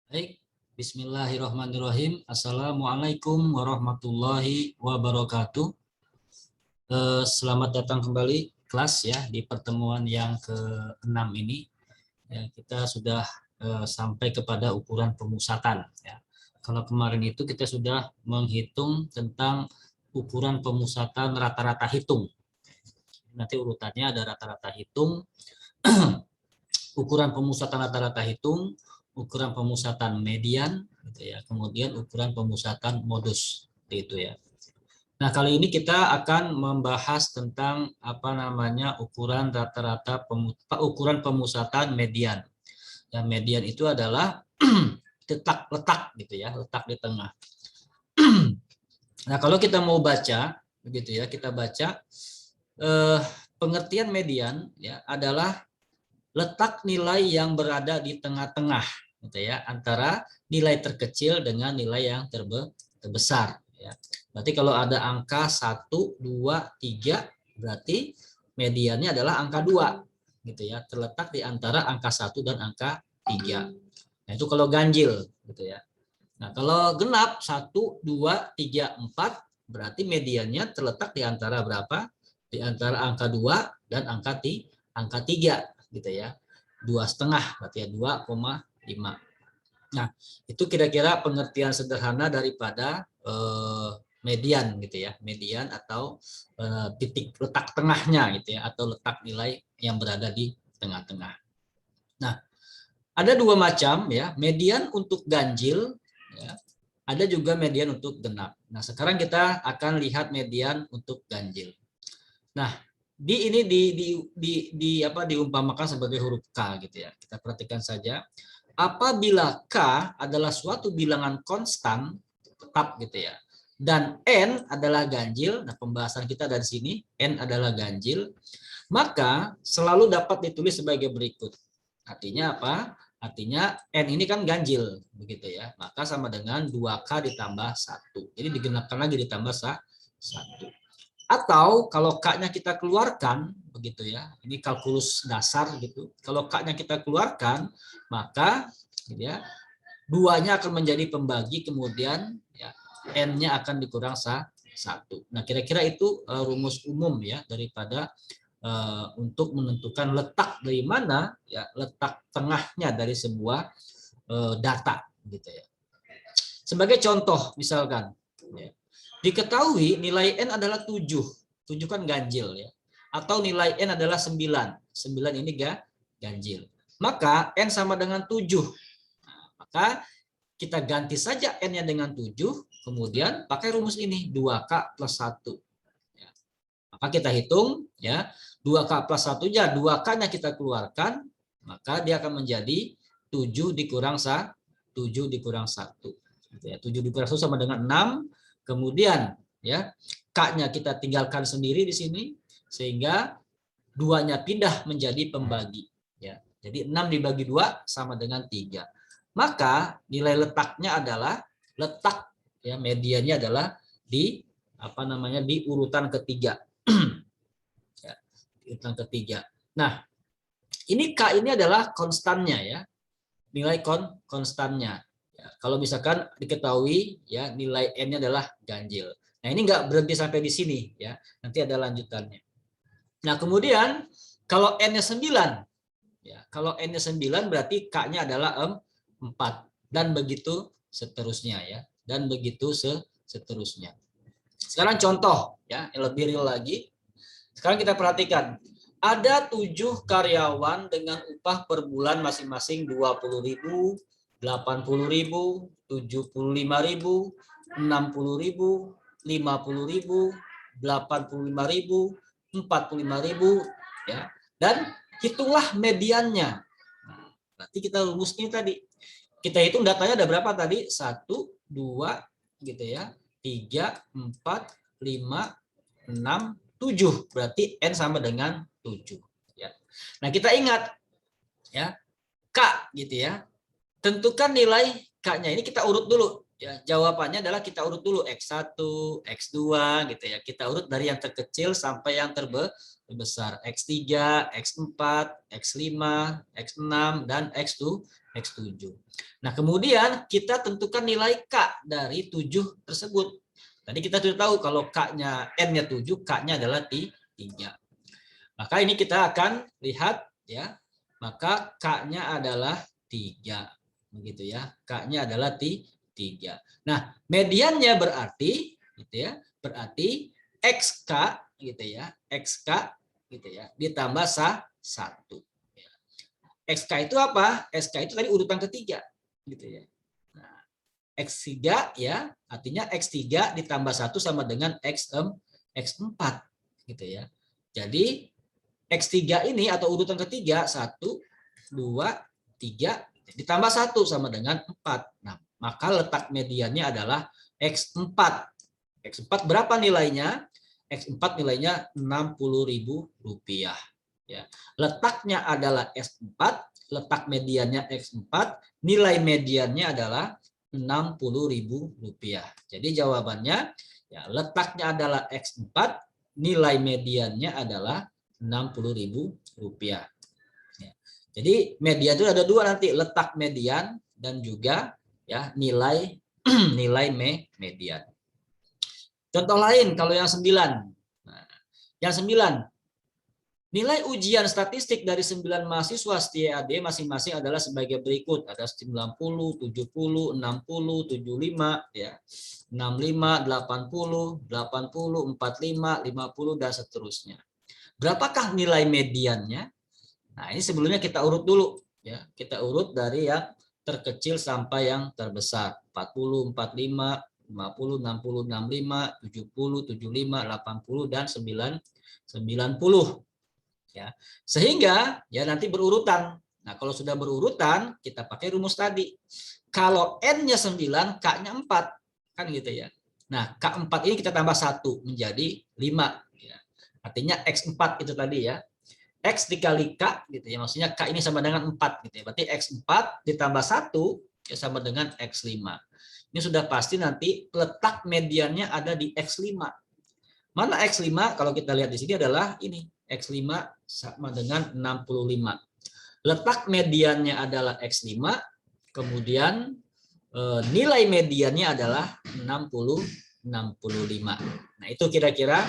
Baik, Bismillahirrahmanirrahim. Assalamualaikum warahmatullahi wabarakatuh. Selamat datang kembali kelas ya di pertemuan yang ke-6 ini. Ya, kita sudah sampai kepada ukuran pemusatan. Ya. Kalau kemarin itu kita sudah menghitung tentang ukuran pemusatan rata-rata hitung. Nanti urutannya ada rata-rata hitung, ukuran pemusatan rata-rata hitung, ukuran pemusatan median, gitu ya. Kemudian ukuran pemusatan modus, itu ya. Nah, kali ini kita akan membahas tentang ukuran rata-rata ukuran pemusatan median. Ya, median itu adalah letak gitu ya, letak di tengah. Nah, kalau kita mau baca begitu ya, kita baca pengertian median ya adalah letak nilai yang berada di tengah-tengah gitu ya, antara nilai terkecil dengan nilai yang terbesar ya. Berarti kalau ada angka 1, 2, 3 berarti mediannya adalah angka 2 gitu ya, terletak di antara angka 1 dan angka 3. Nah, itu kalau ganjil gitu ya. Nah, kalau genap 1, 2, 3, 4 berarti mediannya terletak di antara berapa? Di antara angka 2 dan angka 3 gitu ya. 2,5 berarti ya 2,5. Nah, itu kira-kira pengertian sederhana daripada median gitu ya. Median atau titik letak tengahnya gitu ya, atau letak nilai yang berada di tengah-tengah. Nah, ada dua macam ya, median untuk ganjil ya. Ada juga median untuk genap. Nah, sekarang kita akan lihat median untuk ganjil. Nah, diumpamakan sebagai huruf K gitu ya. Kita perhatikan saja. Apabila K adalah suatu bilangan konstan tetap gitu ya. Dan N adalah ganjil. Nah, pembahasan kita dari sini N adalah ganjil, maka selalu dapat ditulis sebagai berikut. Artinya apa? Artinya N ini kan ganjil begitu ya. Maka sama dengan 2K ditambah 1. Jadi digenapkan lagi ditambah 1. Atau kalau K-nya kita keluarkan begitu ya. Ini kalkulus dasar gitu. Kalau K-nya kita keluarkan, maka gitu ya, 2-nya akan menjadi pembagi, kemudian ya, N-nya akan dikurang 1. Nah, kira-kira itu rumus umum ya daripada untuk menentukan letak dari mana ya, letak tengahnya dari sebuah data gitu ya. Sebagai contoh misalkan ya, diketahui nilai N adalah 7. 7 kan ganjil ya. Atau nilai N adalah 9. 9 ini ganjil. Maka N sama dengan 7. Nah, maka kita ganti saja N-nya dengan 7, kemudian pakai rumus ini 2K plus 1. Ya. Maka kita hitung ya, 2K plus 1 ya, 2K-nya kita keluarkan, maka dia akan menjadi 7 dikurang 1. 7 dikurang 1. 7 dikurang 1 sama dengan 6. Kemudian ya, K-nya kita tinggalkan sendiri di sini sehingga 2-nya pindah menjadi pembagi ya. Jadi 6 dibagi 2 sama dengan 3. Maka nilai letaknya adalah letak ya, mediannya adalah di di urutan ketiga. Ya, urutan ketiga. Nah, ini K ini adalah konstannya ya. Nilai konstannya. Ya, kalau misalkan diketahui ya nilai N-nya adalah ganjil. Nah, ini nggak berhenti sampai di sini ya. Nanti ada lanjutannya. Nah, kemudian kalau N-nya 9 ya, kalau N-nya 9 berarti K-nya adalah 4 dan begitu seterusnya ya. Dan begitu seterusnya. Sekarang contoh ya, yang lebih real lagi. Sekarang kita perhatikan. Ada 7 karyawan dengan upah per bulan masing-masing 20.000, 80.000, 75.000, 60.000, 50.000, 85.000, 45.000 ya. Dan hitunglah mediannya. Nah, berarti kita rumus ini tadi. Kita hitung datanya ada berapa tadi? 1, 2 gitu ya. 3, 4, 5, 6, 7. Berarti N sama dengan 7 ya. Nah, kita ingat ya, K gitu ya. Tentukan nilai K-nya. Ini kita urut dulu. Ya, jawabannya adalah kita urut dulu X1, X2 gitu ya. Kita urut dari yang terkecil sampai yang terbesar. X3, X4, X5, X6 dan X7, X7. Nah, kemudian kita tentukan nilai K dari 7 tersebut. Tadi kita sudah tahu kalau K-nya N-nya 7, K-nya adalah 3. Maka ini kita akan lihat ya. Maka K-nya adalah 3. Begitu ya. K-nya adalah 3. Nah, mediannya berarti gitu ya, berarti XK gitu ya, XK gitu ya, ditambah 1. XK itu apa? XK itu tadi urutan ketiga gitu ya. Nah, X3 ya, artinya X3 ditambah 1 sama dengan X4 gitu ya. Jadi X3 ini atau urutan ketiga 1, 2, 3 ditambah 1 sama dengan 4. Nah, maka letak mediannya adalah X4. X4 berapa nilainya? X4 nilainya Rp60.000 ya. Letaknya adalah X4, letak mediannya X4, nilai mediannya adalah Rp60.000. Jadi jawabannya ya, letaknya adalah X4, nilai mediannya adalah Rp60.000. Ya. Jadi median itu ada dua nanti, letak median dan juga ya nilai nilai median. Contoh lain kalau yang 9. Nah, yang 9, nilai ujian statistik dari 9 mahasiswa setia AD masing-masing adalah sebagai berikut. Ada 90, 70, 60, 75, ya. 65, 80, 80, 45, 50 dan seterusnya. Berapakah nilai mediannya? Nah, ini sebelumnya kita urut dulu ya. Kita urut dari yang terkecil sampai yang terbesar. 40, 45, 50, 60, 65, 70, 75, 80 dan 90. Ya. Sehingga ya nanti berurutan. Nah, kalau sudah berurutan, kita pakai rumus tadi. Kalau N-nya 9, K-nya 4. Kan gitu ya. Nah, K4 ini kita tambah 1 menjadi 5. Ya. Artinya X4 itu tadi ya. X dikali K gitu ya. Maksudnya K ini sama dengan 4 gitu ya. Berarti X4 ditambah 1 ya sama dengan X5. Ini sudah pasti nanti letak mediannya ada di X5. Mana X5? Kalau kita lihat di sini adalah ini. X5 sama dengan 65. Letak mediannya adalah X5. Kemudian nilai mediannya adalah 65. Nah, itu kira-kira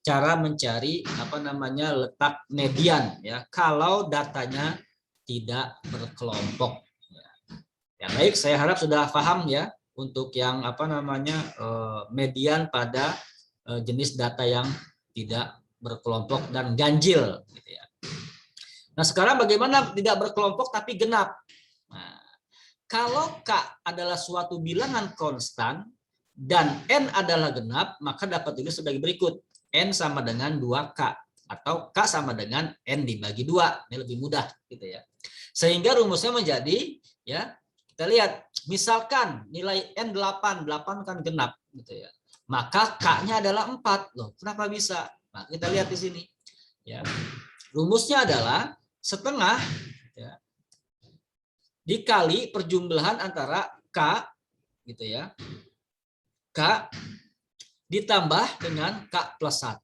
cara mencari letak median ya kalau datanya tidak berkelompok. Ya baik, saya harap sudah paham ya untuk yang median pada jenis data yang tidak berkelompok dan ganjil gitu ya. Nah, sekarang bagaimana tidak berkelompok tapi genap? Nah, kalau K adalah suatu bilangan konstan dan N adalah genap, maka dapat ditulis sebagai berikut. N sama dengan 2K atau K sama dengan N dibagi 2. Ini lebih mudah gitu ya. Sehingga rumusnya menjadi ya, kita lihat misalkan nilai N 8 kan genap gitu ya. Maka K-nya adalah 4. Loh, kenapa bisa? Nah, kita lihat di sini. Ya. Rumusnya adalah setengah ya, dikali perjumlahan antara K gitu ya. K ditambah dengan K plus 1.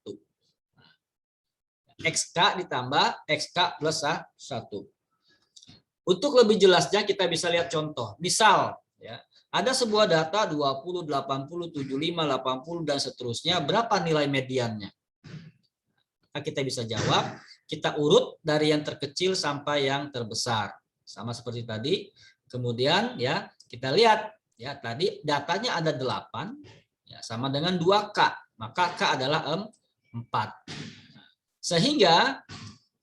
XK ditambah XK plus 1. Untuk lebih jelasnya kita bisa lihat contoh. Misal ya, ada sebuah data 20, 80, 75, 80 dan seterusnya. Berapa nilai mediannya? Nah, kita bisa jawab, kita urut dari yang terkecil sampai yang terbesar. Sama seperti tadi. Kemudian ya, kita lihat ya, tadi datanya ada 8 ya, sama dengan 2K. Maka K adalah 4. Sehingga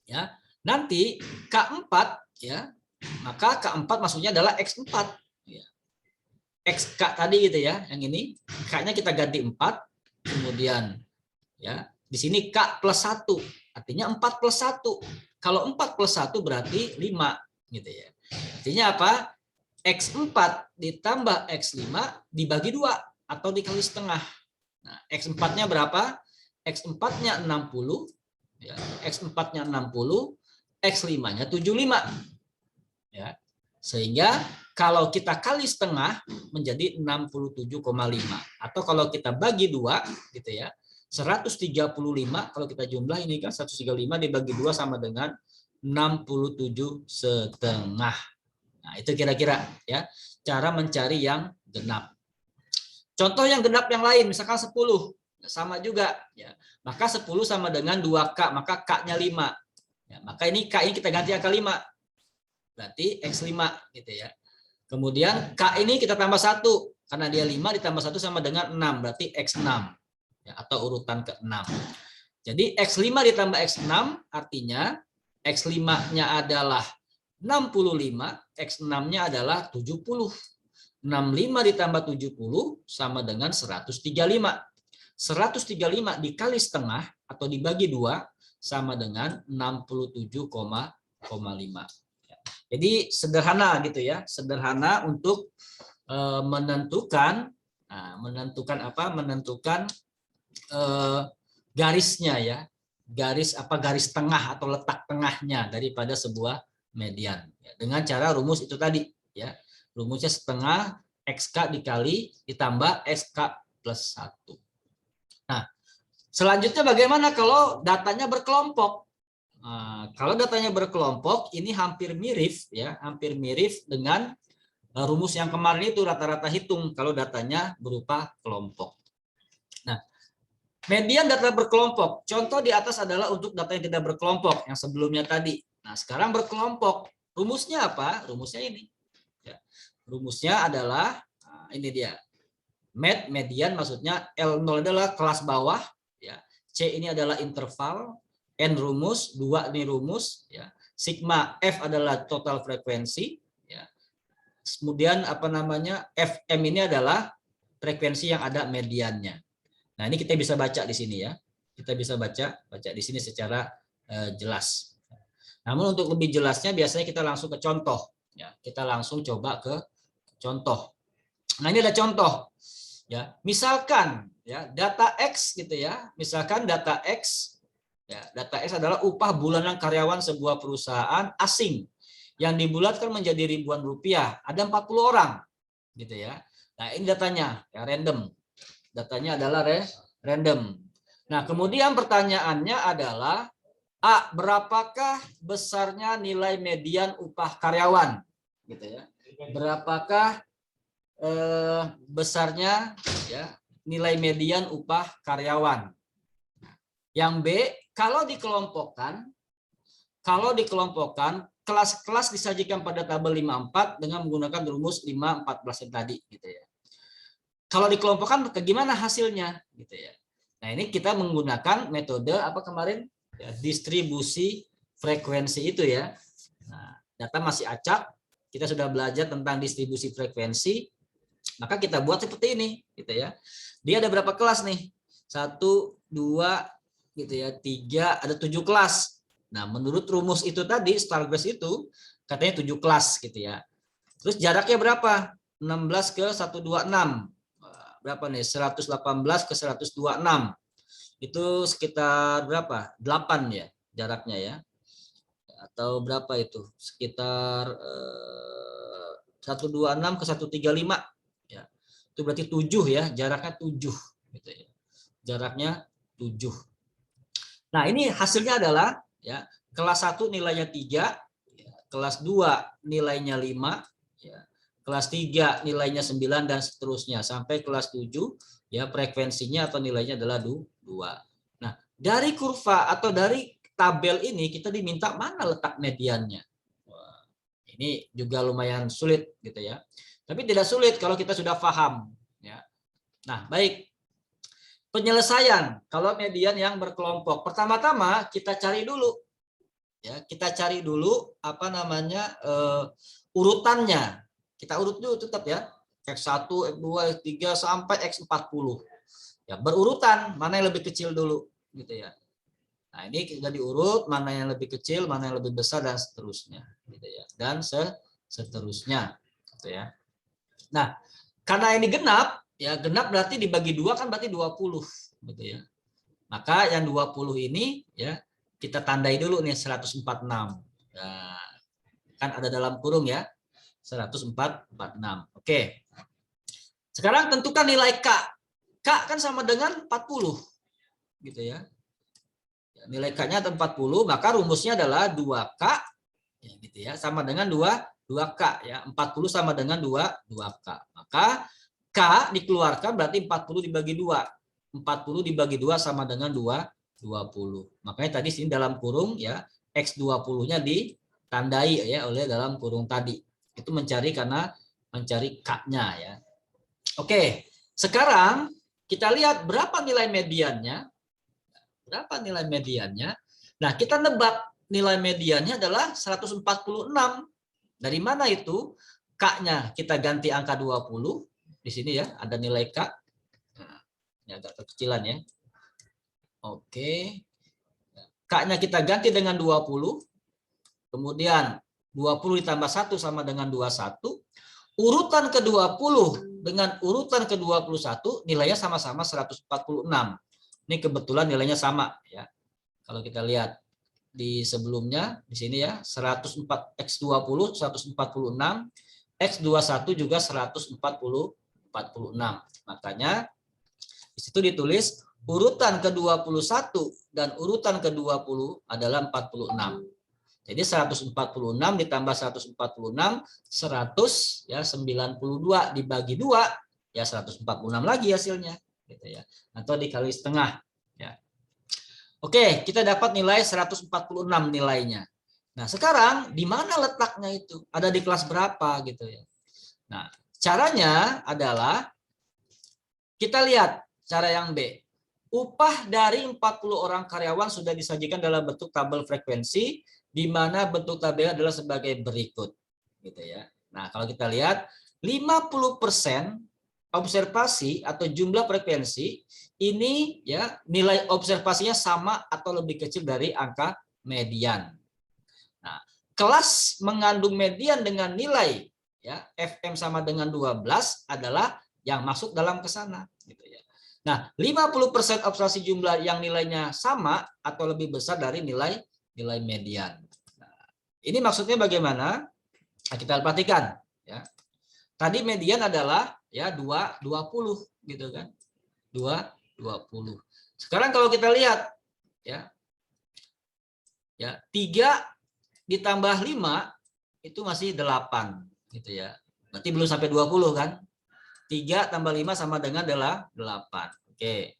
ya, nanti K4 ya, maka K4 maksudnya adalah X4 ya. XK tadi gitu ya, yang ini K-nya kita ganti 4, kemudian ya, di sini K plus 1, artinya 4 plus 1. Kalau 4 plus 1 berarti 5 gitu ya. Artinya apa? X4 ditambah X5 dibagi 2 atau dikali setengah. Nah, X4-nya berapa? X4-nya 60 ya, X4-nya 60, X5-nya 75. Ya. Sehingga kalau kita kali setengah menjadi 67,5. Atau kalau kita bagi 2 gitu ya. 135 kalau kita jumlah ini kan 135 dibagi 2 sama dengan 67,5. Nah, itu kira-kira ya cara mencari yang genap. Contoh yang genap yang lain misalkan 10 sama juga ya. Maka 10 sama dengan 2K, maka K-nya 5. Ya, maka ini K ini kita ganti angka 5. Berarti X5 gitu ya. Kemudian K ini kita tambah 1 karena dia 5 ditambah 1 sama dengan 6, berarti X6 ya, atau urutan ke-6. Jadi X5 ditambah X6 artinya X5-nya adalah 65, X6-nya adalah 70. 65 ditambah 70 sama dengan 135. 135 dikali setengah atau dibagi 2 sama dengan 67,5. Jadi sederhana gitu ya, sederhana untuk menentukan garisnya ya, garis tengah atau letak tengahnya daripada sebuah median dengan cara rumus itu tadi ya. Rumusnya setengah XK dikali ditambah XK plus 1. Nah, selanjutnya bagaimana kalau datanya berkelompok? Nah, kalau datanya berkelompok ini hampir mirip ya, hampir mirip dengan rumus yang kemarin itu rata-rata hitung kalau datanya berupa kelompok. Nah, median data berkelompok. Contoh di atas adalah untuk data yang tidak berkelompok yang sebelumnya tadi. Nah, sekarang berkelompok. Rumusnya apa? Rumusnya ini. Ya. Rumusnya adalah ini dia. Median maksudnya L0 adalah kelas bawah, ya. C ini adalah interval, N rumus, 2 ini rumus, ya. Sigma F adalah total frekuensi, ya. Kemudian FM ini adalah frekuensi yang ada mediannya. Nah, ini kita bisa baca di sini ya. Kita bisa baca di sini secara jelas. Namun untuk lebih jelasnya biasanya kita langsung ke contoh, ya. Kita langsung coba ke contoh. Nah, ini ada contoh. Ya, misalkan ya data X gitu ya. Misalkan data X ya, data X adalah upah bulanan karyawan sebuah perusahaan asing yang dibulatkan menjadi ribuan rupiah. Ada 40 orang gitu ya. Nah, ini datanya ya random. Datanya adalah random. Nah, kemudian pertanyaannya adalah A, berapakah besarnya nilai median upah karyawan gitu ya. Berapakah besarnya ya nilai median upah karyawan. Yang B, kalau dikelompokkan kelas-kelas disajikan pada tabel 54 dengan menggunakan rumus 514 yang tadi gitu ya. Kalau dikelompokkan bagaimana hasilnya gitu ya. Nah, ini kita menggunakan metode apa kemarin ya, distribusi frekuensi itu ya. Nah, data masih acak, kita sudah belajar tentang distribusi frekuensi. Maka kita buat seperti ini gitu ya. Dia ada berapa kelas nih? 1, 2 gitu ya, 3, ada 7 kelas. Nah, menurut rumus itu tadi, Starglass itu katanya 7 kelas gitu ya. Terus jaraknya berapa? 16 ke 126. Berapa nih? 118 ke 126. Itu sekitar berapa? 8 ya jaraknya ya. Atau berapa itu? Sekitar 126 ke 135. Itu berarti 7 ya, jaraknya 7 gitu ya. Jaraknya 7. Nah, ini hasilnya adalah ya, kelas 1 nilainya 3, ya, kelas 2 nilainya 5, ya, kelas 3 nilainya 9 dan seterusnya sampai kelas 7 ya frekuensinya atau nilainya adalah 2. Nah, dari kurva atau dari tabel ini kita diminta mana letak mediannya. Wah, ini juga lumayan sulit gitu ya. Tapi tidak sulit kalau kita sudah paham. Ya. Nah, baik. Penyelesaian kalau median yang berkelompok. Pertama-tama kita cari dulu. Ya, kita cari dulu urutannya. Kita urut dulu tetap ya. X1, X2, X3 sampai X40. Ya, berurutan mana yang lebih kecil dulu gitu ya. Nah, ini sudah diurut mana yang lebih kecil, mana yang lebih besar dan seterusnya gitu ya. Dan seterusnya gitu ya. Nah, karena ini genap, ya genap berarti dibagi 2 kan berarti 20 gitu ya. Maka yang 20 ini ya kita tandai dulu nih 146. Nah, kan ada dalam kurung ya. 146. Oke. Sekarang tentukan nilai K. K kan sama dengan 40. Gitu ya. Nilai K-nya 40, maka rumusnya adalah 2K ya, gitu ya, sama dengan 2K ya. 40 sama dengan 2K. Maka K dikeluarkan berarti 40 dibagi 2. 40 dibagi 2 sama dengan 20. Makanya tadi sini dalam kurung ya, X20-nya ditandai ya oleh dalam kurung tadi. Itu mencari karena mencari K-nya ya. Oke, sekarang kita lihat berapa nilai mediannya. Berapa nilai mediannya? Nah, kita nebak nilai mediannya adalah 146. Dari mana itu? K-nya kita ganti angka 20. Di sini ya, ada nilai K. Nah, ini agak kekecilan ya. Oke. K-nya kita ganti dengan 20. Kemudian 20 ditambah 1 sama dengan 21. Urutan ke-20 dengan urutan ke-21 nilainya sama-sama 146. Ini kebetulan nilainya sama ya. Kalau kita lihat di sebelumnya di sini ya, 104 X20 146, X21 juga 146. Makanya di situ ditulis urutan ke-21 dan urutan ke-20 adalah 46. Jadi 146 ditambah 146 100 ya 92 dibagi 2 ya 146 lagi hasilnya gitu ya. Atau dikali setengah ya. Oke, kita dapat nilai 146 nilainya. Nah, sekarang di mana letaknya itu? Ada di kelas berapa gitu ya. Nah, caranya adalah kita lihat cara yang B. Upah dari 40 orang karyawan sudah disajikan dalam bentuk tabel frekuensi di mana bentuk tabelnya adalah sebagai berikut gitu ya. Nah, kalau kita lihat 50% observasi atau jumlah frekuensi ini ya nilai observasinya sama atau lebih kecil dari angka median. Nah, kelas mengandung median dengan nilai ya FM sama dengan 12 adalah yang masuk dalam kesana gitu ya. Nah, 50% observasi jumlah yang nilainya sama atau lebih besar dari nilai median. Nah, ini maksudnya bagaimana? Nah, kita perhatikan ya. Tadi median adalah ya 20 gitu kan. 20. Sekarang kalau kita lihat ya. Ya, 3 ditambah 5 itu masih 8 gitu ya. Berarti belum sampai 20 kan? 3 tambah 5 sama dengan 8. Oke.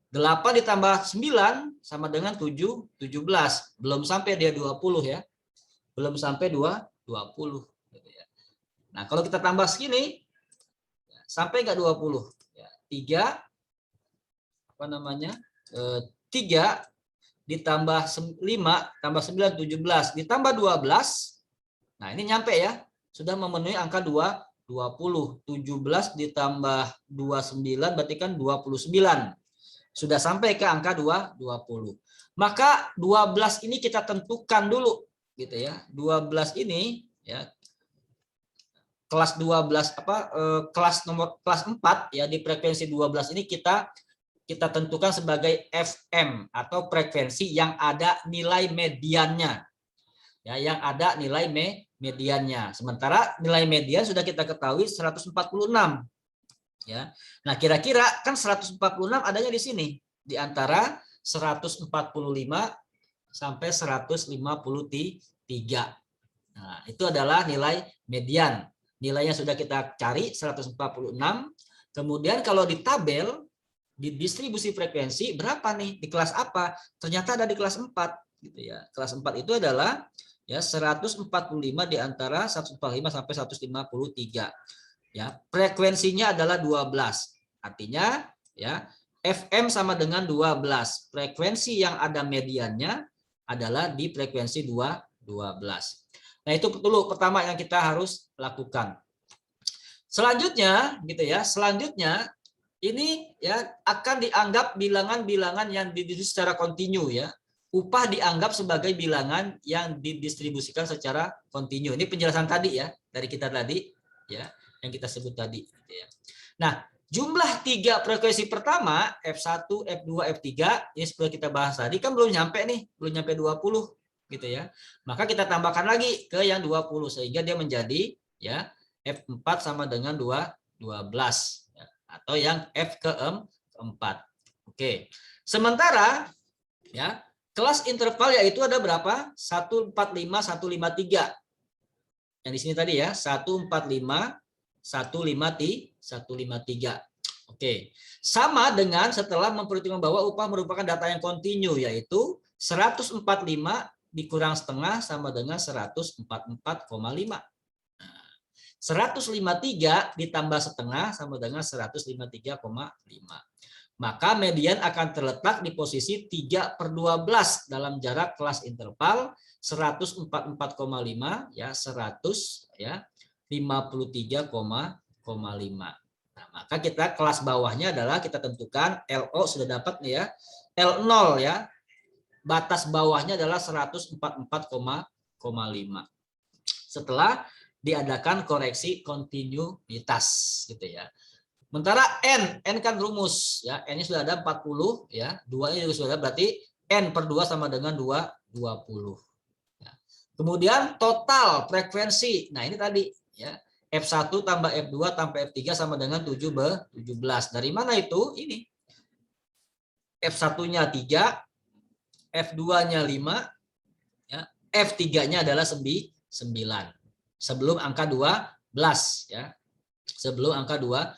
8 ditambah 9 sama dengan 17. Belum sampai dia 20 ya. Belum sampai 20 gitu ya. Nah, kalau kita tambah segini sampai enggak 20 ya. 3 apa namanya? 3 ditambah 5 tambah 9 17 ditambah 12. Nah, ini nyampe ya. Sudah memenuhi angka 20. 17 ditambah 29 berarti kan 29. Sudah sampai ke angka 20. Maka 12 ini kita tentukan dulu gitu ya. 12 ini ya kelas 12 kelas 4 ya di frekuensi 12 ini kita tentukan sebagai FM atau frekuensi yang ada nilai mediannya. Ya, yang ada nilai mediannya. Sementara nilai median sudah kita ketahui 146. Ya. Nah, kira-kira kan 146 adanya di sini di antara 145 sampai 153. Nah, itu adalah nilai median. Nilainya sudah kita cari 146. Kemudian kalau di tabel di distribusi frekuensi berapa nih? Di kelas apa? Ternyata ada di kelas 4 gitu ya. Kelas 4 itu adalah ya 145 di antara 145 sampai 153. Ya, frekuensinya adalah 12. Artinya ya FM sama dengan 12. Frekuensi yang ada mediannya adalah di frekuensi 12. Nah, itu dulu pertama yang kita harus lakukan. Selanjutnya gitu ya, ini ya akan dianggap bilangan-bilangan yang didistribusikan secara kontinu ya. Upah dianggap sebagai bilangan yang didistribusikan secara kontinu. Ini penjelasan tadi ya dari kita tadi ya yang kita sebut tadi. Gitu ya. Nah, jumlah 3 frekuensi pertama F1, F2, F3 ini seperti kita bahas tadi kan belum nyampe nih, belum nyampe 20 gitu ya. Maka kita tambahkan lagi ke yang 20 sehingga dia menjadi ya F4 sama dengan 12 ya. Atau yang F keempat. Oke. Sementara ya, kelas interval yaitu ada berapa? 145, 153. Yang di sini tadi ya, 145, 153. Oke. Sama dengan setelah memperhitungkan bahwa upah merupakan data yang kontinu, yaitu 145 dikurang setengah sama dengan 144,5. 153 ditambah setengah sama dengan 153,5. Maka median akan terletak di posisi 3/12 dalam jarak kelas interval 144,5 ya 100 ya 53,5. Nah, maka kita kelas bawahnya adalah kita tentukan LO sudah dapat nih ya. L0 ya. Batas bawahnya adalah 144,5. Setelah diadakan koreksi kontinuitas gitu ya. Sementara N kan rumus ya, N-nya sudah ada 40 ya, 2-nya juga sudah ada, berarti N/2 sama dengan 20. Ya. Kemudian total frekuensi. Nah, ini tadi ya, F1 tambah F2 tambah F3 sama dengan 17. Dari mana itu? Ini. F1-nya 3, F2-nya 5, ya, F3-nya adalah 9. Sebelum angka 12 ya. Sebelum angka 12.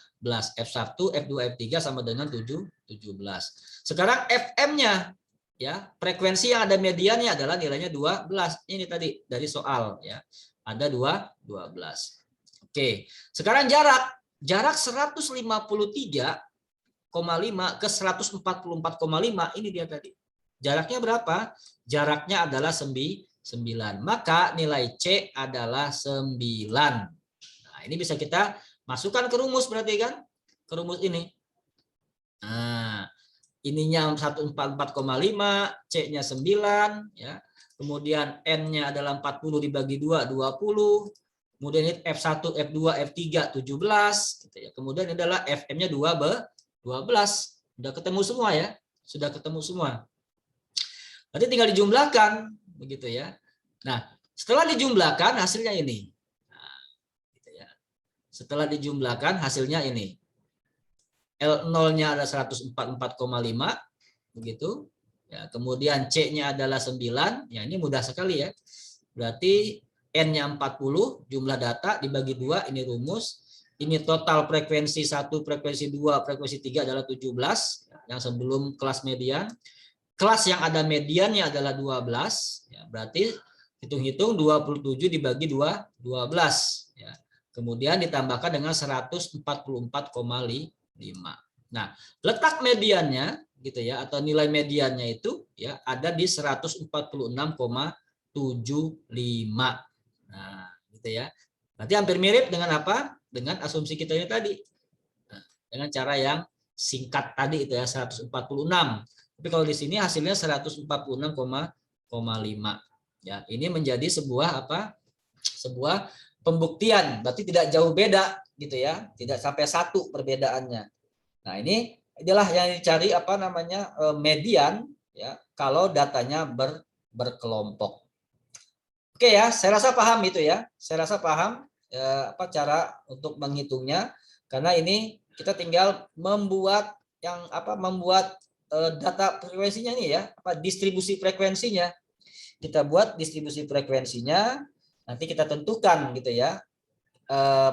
F1, F2, F3 sama dengan 17. Sekarang FM-nya ya, frekuensi yang ada mediannya adalah nilainya 12. Ini tadi dari soal ya. Ada 12. Oke. Sekarang jarak 153,5 ke 144,5 ini dia tadi. Jaraknya berapa? Jaraknya adalah 9. Maka nilai C adalah 9. Nah, ini bisa kita masukkan ke rumus berarti kan? Ke rumus ini. Nah, ininya 144,5, C-nya 9 ya. Kemudian N-nya adalah 40 dibagi 2 20. Kemudian ini F1, F2, F3 17 gitu ya. Kemudian ini adalah FM-nya 12. Sudah ketemu semua ya. Sudah ketemu semua. Nanti tinggal dijumlahkan begitu ya. Nah, setelah dijumlahkan hasilnya ini. Setelah dijumlahkan hasilnya ini. L0-nya adalah 144,5 begitu. Ya, kemudian C-nya adalah 9. Ya, ini mudah sekali ya. Berarti N-nya 40, jumlah data dibagi 2, ini rumus. Ini total frekuensi 1, frekuensi 2, frekuensi 3 adalah 17 yang sebelum kelas median. Kelas yang ada mediannya adalah 12, ya, berarti hitung-hitung 27 dibagi 2, 12 ya. Kemudian ditambahkan dengan 144,5. Nah, letak mediannya gitu ya, atau nilai mediannya itu ya ada di 146,75. Nah, gitu ya. Berarti hampir mirip dengan apa? Dengan asumsi kita ini tadi. Nah, dengan cara yang singkat tadi itu ya 146. Tapi kalau di sini hasilnya 146,5. Ya, ini menjadi sebuah apa? Sebuah pembuktian, berarti tidak jauh beda gitu ya, tidak sampai 1 perbedaannya. Nah, ini adalah yang dicari apa namanya median ya kalau datanya berkelompok. Oke ya, saya rasa paham itu ya. Saya rasa paham ya, apa cara untuk menghitungnya, karena ini kita tinggal membuat yang apa membuat data frekuensinya nih ya, apa distribusi frekuensinya. Kita buat distribusi frekuensinya. Nanti kita tentukan gitu ya.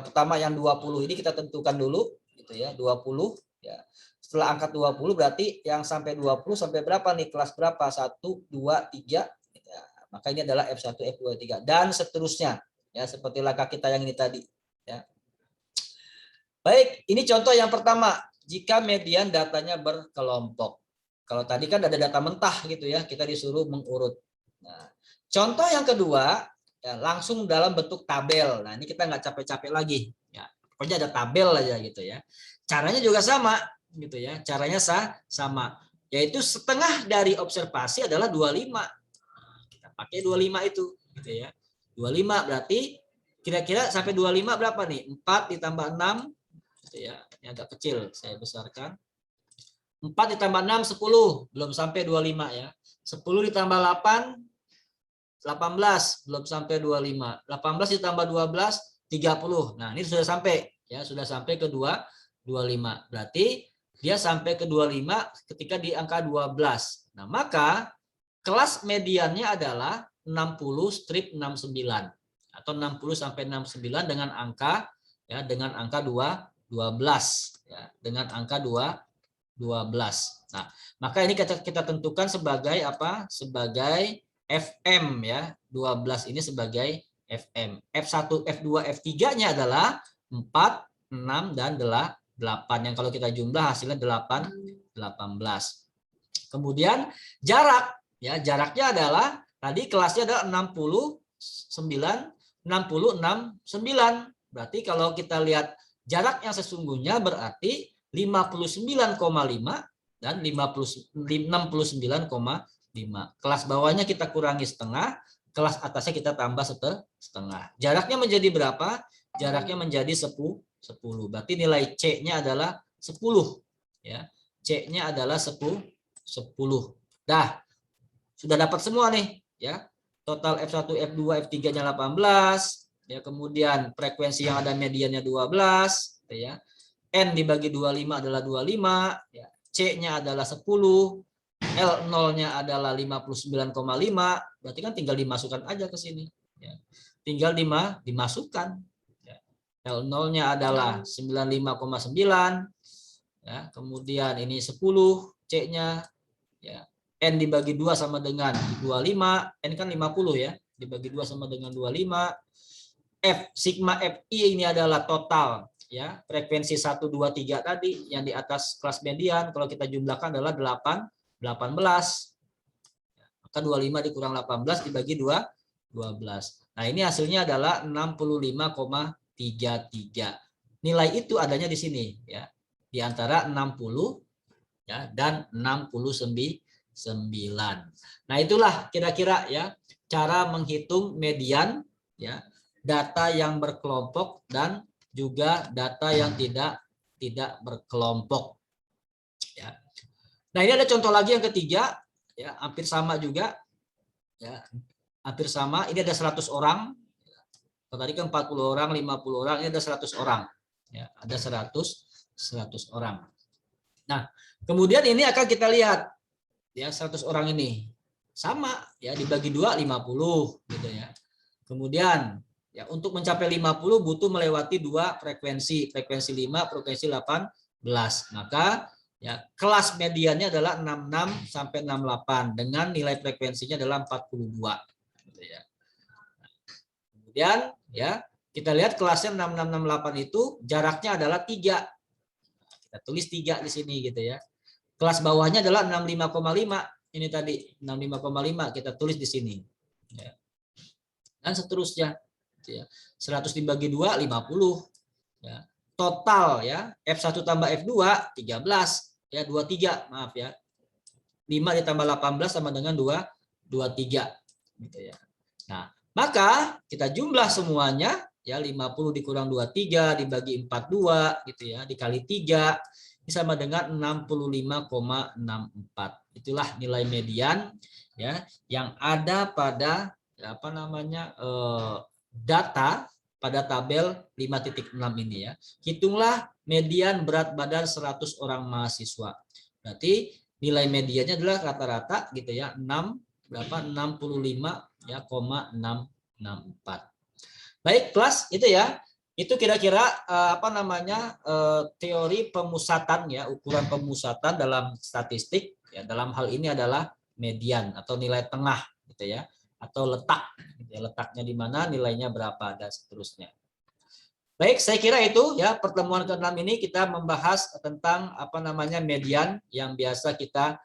Pertama yang 20 ini kita tentukan dulu gitu ya, 20 ya. Setelah angka 20 berarti yang sampai 20 sampai berapa nih, kelas berapa? 1 2 3 ya. Maka ini adalah F1, F2, F3 dan seterusnya ya, seperti langkah kita yang ini tadi ya. Baik, ini contoh yang pertama, jika median datanya berkelompok. Kalau tadi kan ada data mentah gitu ya, kita disuruh mengurut. Nah, contoh yang kedua ya, langsung dalam bentuk tabel. Nah, ini kita nggak capek-capek lagi ya, pokoknya ada tabel aja gitu ya. Caranya juga sama gitu ya, caranya sama, yaitu setengah dari observasi adalah 25. Nah, kita pakai 25 itu gitu ya. 25 berarti kira-kira sampai 25 berapa nih? 4 ditambah 6 gitu ya. Ini agak kecil, saya besarkan. 4 ditambah 6 10, belum sampai 25 ya. 10 ditambah 8 18, belum sampai 25. 18 ditambah 12 30. Nah, ini sudah sampai ya, sudah sampai ke 25. Berarti dia sampai ke 25 ketika di angka 12. Nah, maka kelas mediannya adalah 60/69 atau 60 sampai 69 dengan angka 12 ya, dengan angka 12. Nah, maka ini kita tentukan sebagai apa? Sebagai FM ya. 12 ini sebagai FM. F1, F2, F3-nya adalah 4, 6 dan 8. Yang kalau kita jumlah hasilnya 18. Kemudian jarak ya, jaraknya adalah tadi kelasnya adalah 69. Berarti kalau kita lihat jarak yang sesungguhnya berarti 59,5 dan 69,5. Kelas bawahnya kita kurangi setengah, kelas atasnya kita tambah setengah. Jaraknya menjadi berapa? Jaraknya menjadi 10. Berarti nilai C-nya adalah 10 ya. C-nya adalah 10. Dah. Sudah dapat semua nih ya. Total F1, F2, F3-nya 18 ya, kemudian frekuensi yang ada mediannya 12 ya. N dibagi 25 adalah 25 ya. C-nya adalah 10. L0-nya adalah 59,5, berarti kan tinggal dimasukkan aja ke sini. Ya. Tinggal dimasukkan. Ya. L0-nya adalah 95,9, ya. Kemudian ini 10, C-nya, ya. N dibagi 2 sama dengan 25, N kan 50 ya, dibagi 2 sama dengan 25. F, sigma FI ini adalah total, ya, frekuensi 1, 2, 3 tadi, yang di atas kelas median, kalau kita jumlahkan adalah 18. Maka 25 dikurang 18 dibagi 2, 12. Nah, ini hasilnya adalah 65,33. Nilai itu adanya di sini ya. Di antara 60 ya dan 69. Nah, itulah kira-kira ya cara menghitung median ya, data yang berkelompok dan juga data yang tidak berkelompok. Ya. Nah, ini ada contoh lagi yang ketiga, ya, hampir sama juga, ya, hampir sama. Ini ada 100 orang. Tadi kan 40 orang, 50 orang, ini ada 100 orang. Ya, ada 100 orang. Nah, kemudian ini akan kita lihat, ya, 100 orang ini sama, ya, dibagi 2, 50, gitu ya. Kemudian, ya, untuk mencapai 50 butuh melewati 2 frekuensi 5, frekuensi 18. Maka ya, kelas mediannya adalah 66 sampai 68 dengan nilai frekuensinya adalah 42 gitu ya. Kemudian ya, kita lihat kelasnya 6668 itu jaraknya adalah 3. Kita tulis 3 di sini gitu ya. Kelas bawahnya adalah 65,5. Ini tadi 65,5 kita tulis di sini. Ya. Dan seterusnya gitu ya. 100 dibagi 2 50 ya. Total ya, F1 tambah F2 13 ya, 23, maaf ya. 5 ditambah 18 sama dengan 23 gitu ya. Nah, maka kita jumlah semuanya ya, 50 dikurang 23 dibagi 42 gitu ya, dikali 3 ini sama dengan 65,64. Itulah nilai median ya yang ada pada apa namanya data pada tabel 5.6 ini ya. Hitunglah median berat badan 100 orang mahasiswa. Berarti nilai mediannya adalah rata-rata gitu ya, 65 ya, 664. Baik, kelas itu ya. Itu kira-kira apa namanya teori pemusatan ya, ukuran pemusatan dalam statistik ya, dalam hal ini adalah median atau nilai tengah gitu ya, atau letak ya, letaknya di mana, nilainya berapa dan seterusnya. Baik, saya kira itu ya, pertemuan ke-6 ini kita membahas tentang apa namanya median yang biasa kita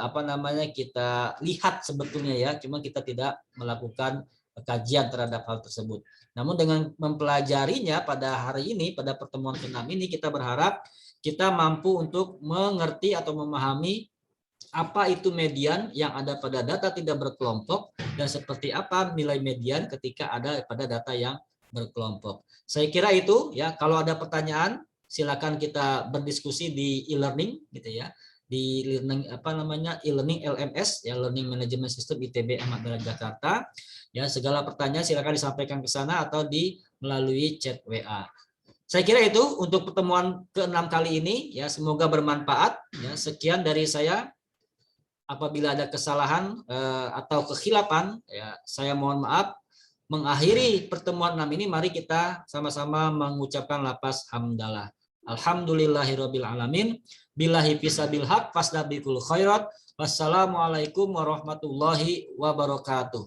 apa namanya kita lihat sebetulnya ya, cuma kita tidak melakukan kajian terhadap hal tersebut. Namun dengan mempelajarinya pada hari ini, pada pertemuan ke-6 ini, kita berharap kita mampu untuk mengerti atau memahami apa itu median yang ada pada data tidak berkelompok dan seperti apa nilai median ketika ada pada data yang berkelompok. Saya kira itu ya, kalau ada pertanyaan silakan kita berdiskusi di e-learning gitu ya. Di learning apa namanya e-learning LMS ya, Learning Management System ITB Ahmad Dahlan Jakarta. Ya, segala pertanyaan silakan disampaikan ke sana atau di melalui chat WA. Saya kira itu untuk pertemuan ke-6 kali ini ya, semoga bermanfaat ya. Sekian dari saya. Apabila ada kesalahan atau kekhilafan ya, saya mohon maaf. Mengakhiri pertemuan 6 ini, mari kita sama-sama mengucapkan lafaz hamdalah. Alhamdulillahirabbil alamin. Billahi fisabil haq fasdabiqul khairat. Wassalamualaikum warahmatullahi wabarakatuh.